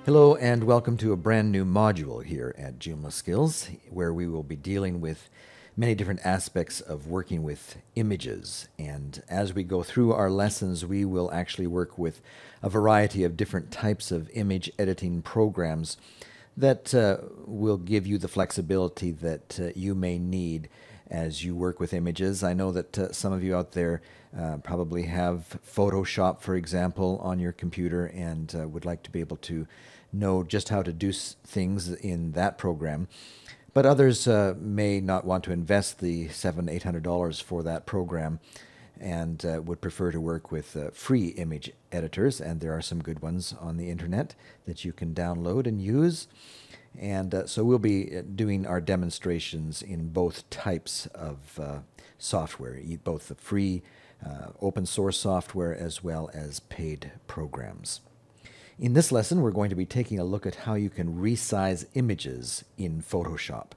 Hello and welcome to a brand new module here at Joomla Skills, where we will be dealing with many different aspects of working with images. And as we go through our lessons, we will actually work with a variety of different types of image editing programs that will give you the flexibility that you may need as you work with images. I know that some of you out there probably have Photoshop, for example, on your computer and would like to be able to know just how to do things in that program. But others may not want to invest the $700-800 for that program and would prefer to work with free image editors, and there are some good ones on the internet that you can download and use. And so we'll be doing our demonstrations in both types of software, both the free open source software as well as paid programs. In this lesson, we're going to be taking a look at how you can resize images in Photoshop.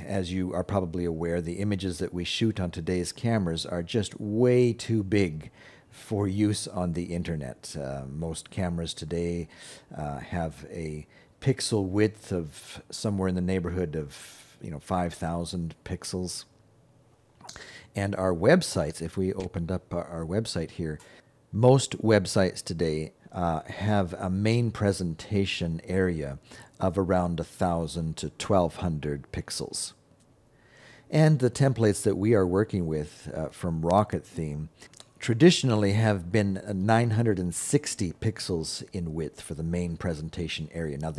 As you are probably aware, the images that we shoot on today's cameras are just way too big for use on the internet. Most cameras today have a pixel width of somewhere in the neighborhood of 5,000 pixels. And our websites, if we opened up our website here, most websites today have a main presentation area of around 1,000 to 1,200 pixels. And the templates that we are working with from Rocket Theme traditionally have been 960 pixels in width for the main presentation area. Now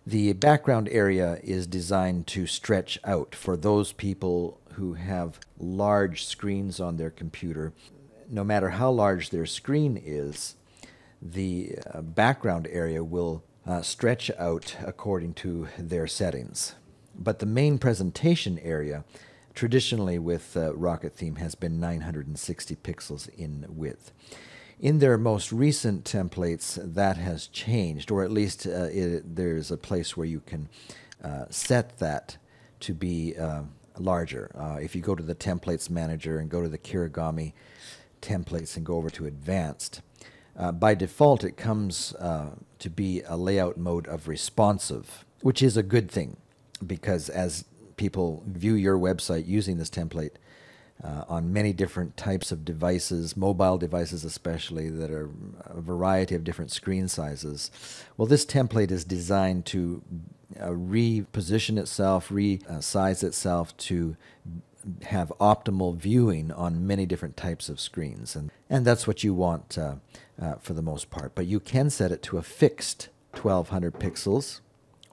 the background area is designed to stretch out for those people who have large screens on their computer. No matter how large their screen is, the background area will stretch out according to their settings. But the main presentation area, traditionally with Rocket Theme, has been 960 pixels in width. In their most recent templates, that has changed, or at least there's a place where you can set that to be larger. If you go to the Templates Manager and go to the Kirigami templates and go over to Advanced, by default it comes to be a layout mode of responsive, which is a good thing, because as people view your website using this template on many different types of devices, mobile devices especially, that are a variety of different screen sizes, well, this template is designed to reposition itself, resize itself to have optimal viewing on many different types of screens. And that's what you want for the most part. But you can set it to a fixed 1,200 pixels,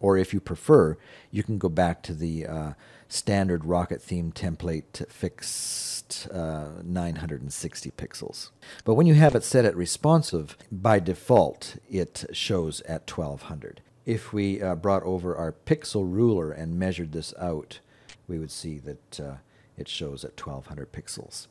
or if you prefer, you can go back to the standard Rocket Theme template fixed 960 pixels. But when you have it set at responsive, by default, it shows at 1,200. If we brought over our pixel ruler and measured this out, we would see that it shows at 1,200 pixels.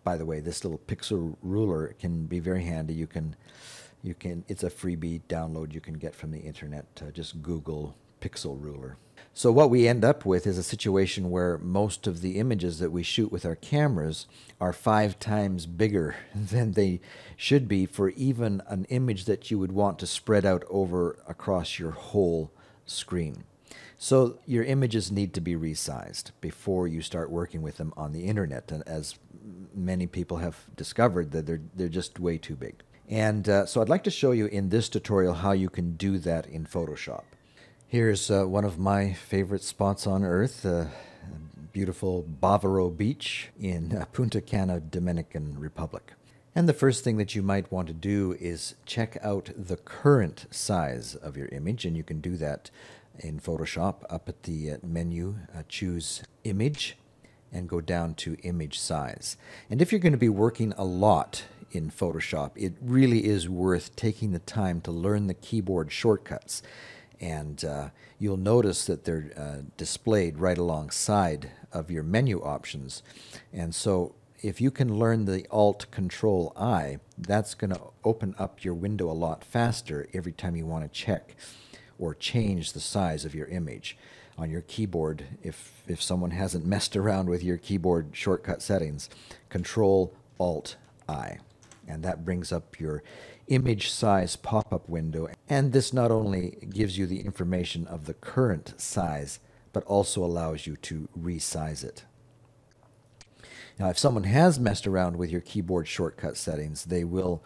By the way, this little pixel ruler can be very handy. It's a freebie download you can get from the internet. Just Google pixel ruler. So what we end up with is a situation where most of the images that we shoot with our cameras are 5 times bigger than they should be for even an image that you would want to spread out across your whole screen. So your images need to be resized before you start working with them on the internet, and as many people have discovered, that they're just way too big. And so I'd like to show you in this tutorial how you can do that in Photoshop. Here's one of my favorite spots on earth, beautiful Bavaro Beach in Punta Cana, Dominican Republic. And the first thing that you might want to do is check out the current size of your image, and you can do that in Photoshop. Up at the menu, choose Image and go down to Image Size. And if you're going to be working a lot in Photoshop, it really is worth taking the time to learn the keyboard shortcuts. And you'll notice that they're displayed right alongside of your menu options. And so if you can learn the Alt-Control-I, that's going to open up your window a lot faster every time you want to check or change the size of your image on your keyboard. If someone hasn't messed around with your keyboard shortcut settings, Control-Alt-I. And that brings up your image size pop-up window. And this not only gives you the information of the current size, but also allows you to resize it. Now, if someone has messed around with your keyboard shortcut settings, they will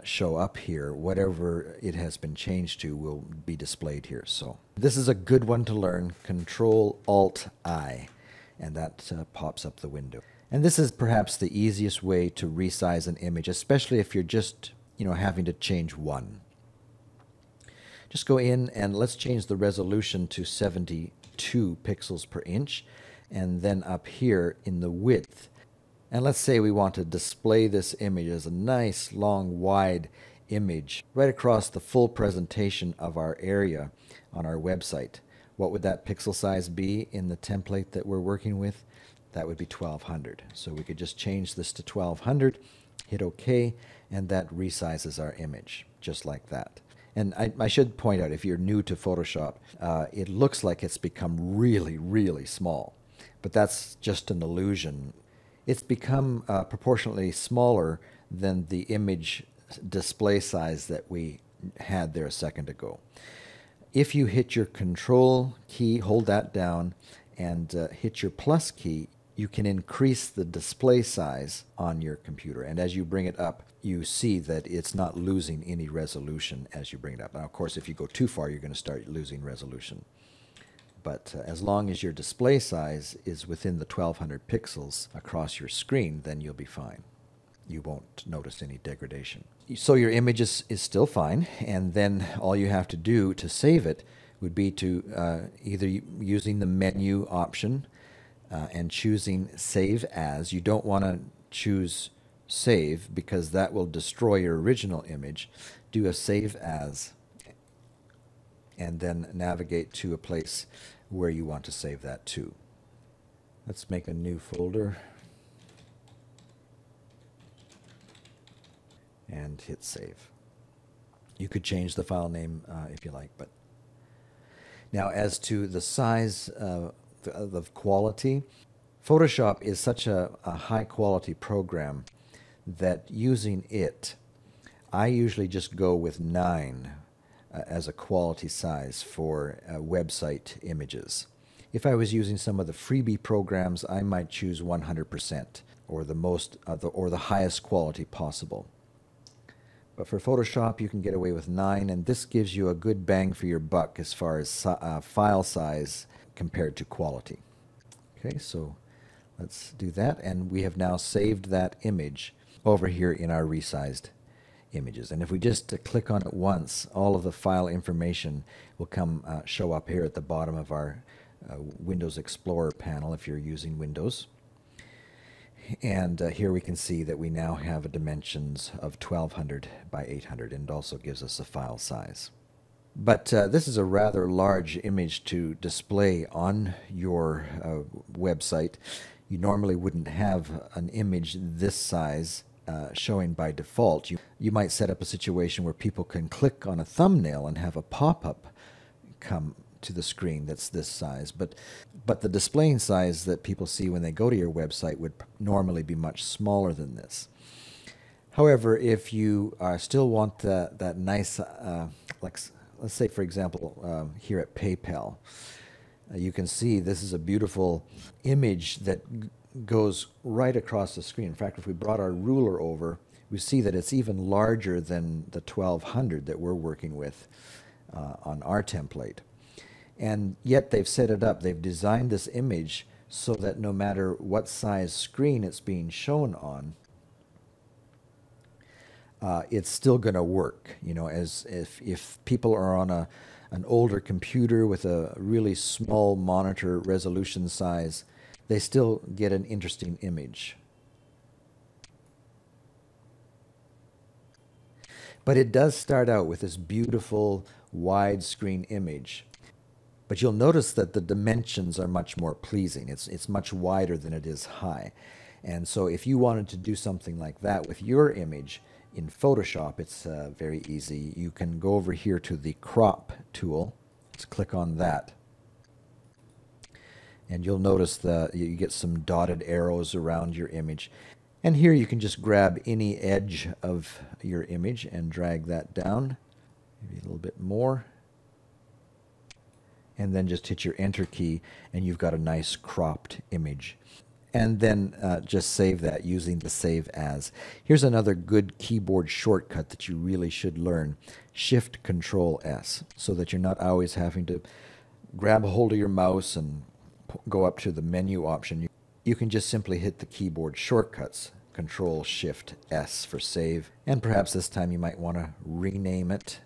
show up here. Whatever it has been changed to will be displayed here. So this is a good one to learn. Control-Alt-I, and that pops up the window. And this is perhaps the easiest way to resize an image, especially if you're just, having to change one. Just go in and let's change the resolution to 72 pixels per inch, and then up here in the width. And let's say we want to display this image as a nice, long, wide image right across the full presentation of our area on our website. What would that pixel size be in the template that we're working with? That would be 1200. So we could just change this to 1200, hit OK, and that resizes our image just like that. And I should point out, if you're new to Photoshop, it looks like it's become really, really small. But that's just an illusion. It's become proportionately smaller than the image display size that we had there a second ago. If you hit your Control key, hold that down, and hit your plus key, you can increase the display size on your computer. And as you bring it up, you see that it's not losing any resolution as you bring it up. Now, of course, if you go too far, you're going to start losing resolution. But as long as your display size is within the 1200 pixels across your screen, then you'll be fine. You won't notice any degradation. So your image is still fine, and then all you have to do to save it would be to either using the menu option and choosing Save As. You don't want to choose Save because that will destroy your original image. Do a Save As, and then navigate to a place where you want to save that to. Let's make a new folder and hit save. You could change the file name if you like, but now as to the size of quality, Photoshop is such a high quality program that using it, I usually just go with 9 as a quality size for website images. If I was using some of the freebie programs, I might choose 100% or the highest quality possible. But for Photoshop, you can get away with 9, and this gives you a good bang for your buck as far as file size compared to quality. Okay, so let's do that, and we have now saved that image over here in our resized images. And if we just click on it once, all of the file information will show up here at the bottom of our Windows Explorer panel if you're using Windows. And here we can see that we now have dimensions of 1200 by 800, and it also gives us a file size. But this is a rather large image to display on your website. You normally wouldn't have an image this size showing by default. You might set up a situation where people can click on a thumbnail and have a pop-up come to the screen that's this size, but the displaying size that people see when they go to your website would normally be much smaller than this. However, if you still want that nice, like let's say for example here at PayPal, you can see this is a beautiful image that goes right across the screen. In fact, if we brought our ruler over, we see that it's even larger than the 1200 that we're working with on our template. And yet they've set it up. They've designed this image so that no matter what size screen it's being shown on, it's still going to work. You know, as if people are on an older computer with a really small monitor resolution size, they still get an interesting image. But it does start out with this beautiful widescreen image. But you'll notice that the dimensions are much more pleasing. It's much wider than it is high. And so if you wanted to do something like that with your image in Photoshop, it's very easy. You can go over here to the crop tool. Let's click on that. And you'll notice that you get some dotted arrows around your image. And here you can just grab any edge of your image and drag that down, maybe a little bit more. And then just hit your enter key and you've got a nice cropped image. And then just save that using the save as. Here's another good keyboard shortcut that you really should learn. Shift Control S, so that you're not always having to grab a hold of your mouse and go up to the menu option. You can just simply hit the keyboard shortcuts. Control Shift S for save. And perhaps this time you might want to rename it.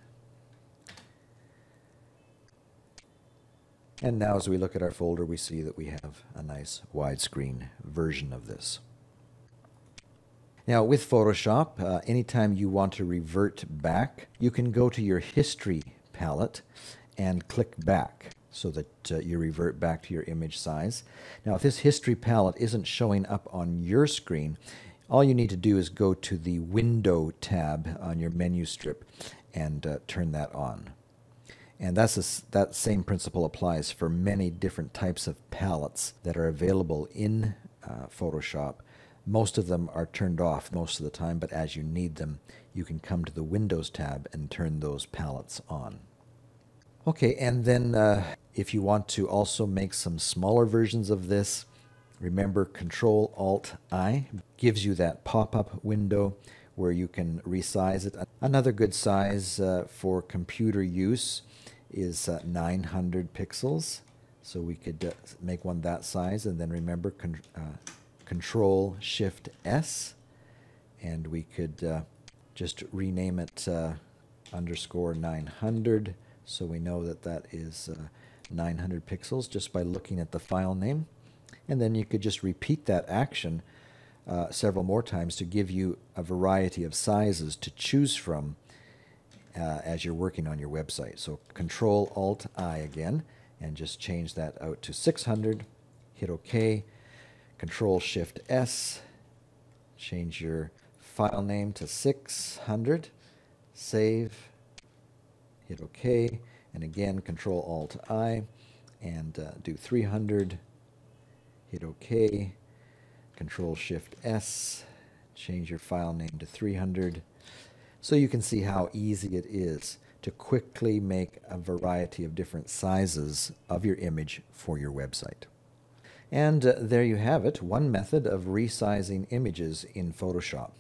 And now as we look at our folder, we see that we have a nice widescreen version of this. Now with Photoshop, anytime you want to revert back, you can go to your History palette and click back so that you revert back to your image size. Now if this History palette isn't showing up on your screen, all you need to do is go to the Window tab on your menu strip and turn that on. And that same principle applies for many different types of palettes that are available in Photoshop. Most of them are turned off most of the time, but as you need them, you can come to the Windows tab and turn those palettes on. Okay, and then if you want to also make some smaller versions of this, remember Control-Alt-I gives you that pop-up window where you can resize it. Another good size for computer use is 900 pixels. So we could make one that size, and then remember Control Shift S, and we could just rename it underscore 900, so we know that that is 900 pixels just by looking at the file name. And then you could just repeat that action several more times to give you a variety of sizes to choose from as you're working on your website. So Control-Alt-I again, and just change that out to 600, hit OK, Control-Shift-S, change your file name to 600, save, hit OK, and again Control-Alt-I, and do 300, hit OK, Control-Shift-S, change your file name to 300, so you can see how easy it is to quickly make a variety of different sizes of your image for your website. And there you have it, one method of resizing images in Photoshop.